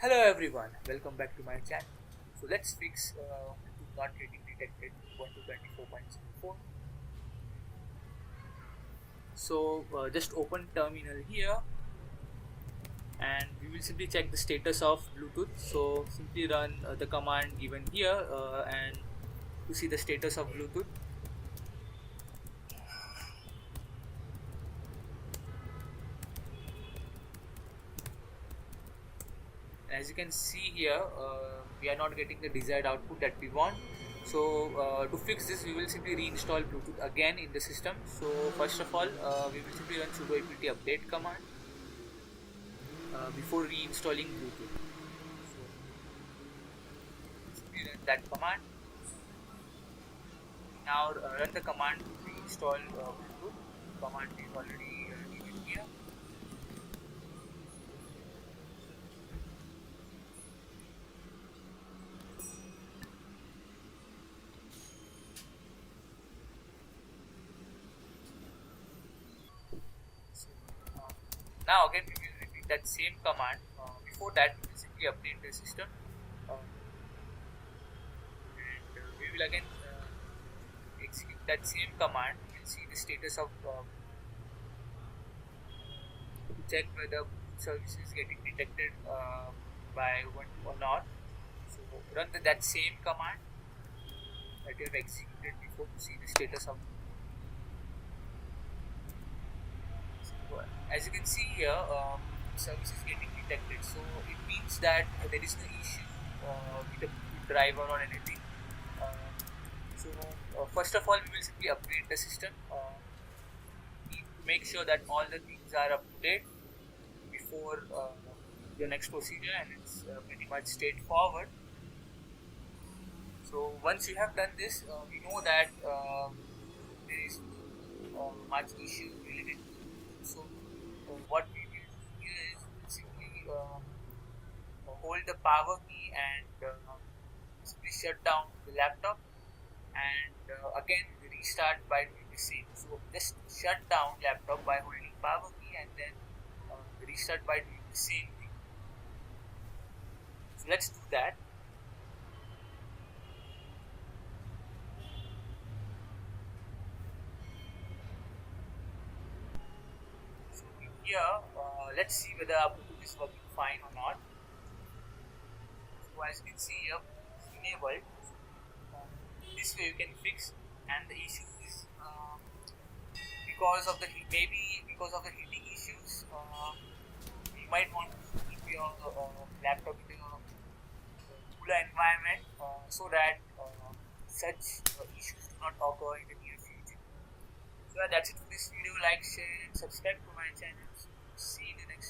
Hello everyone, welcome back to my channel. So let's fix Bluetooth not getting detected Ubuntu 24.04. So just open terminal here and we will simply check the status of Bluetooth. So simply run the command given here and to see the status of Bluetooth. As you can see here, we are not getting the desired output that we want. So to fix this, we will simply reinstall Bluetooth again in the system. So first of all, we will simply run sudo apt update command before reinstalling Bluetooth. So simply run that command. Now run the command to reinstall Bluetooth. Command is already given here. So, now again we will repeat that same command. Before that, we will simply update the system, and we will again execute that same command. We will see the status of to check whether service is getting detected by Ubuntu or not. So run that same command that you have executed before to see the status of. So, as you can see here, service is getting detected. So it means that there is no issue with the Bluetooth driver or anything. Uh, so first of all, we will simply upgrade the system. Need to make sure that all the things are up to date before your next procedure, and it's pretty much straightforward. So once you have done this, we know that there is much issue related to it. So what we will do here is simply hold the power key and simply shut down the laptop, and again restart by doing the same. So just shut down laptop by holding power key and then restart by doing the same thing. So let's do that. So here, let's see whether our Bluetooth is working fine or not. So as you can see here, it's enabled. This way you can fix, and the issue is because of the maybe because of the heating issues. You might want to keep your laptop in a cooler environment so that such issues do not occur in the near future. So that's it for this video. Like, share, and subscribe to my channel. See you in the next.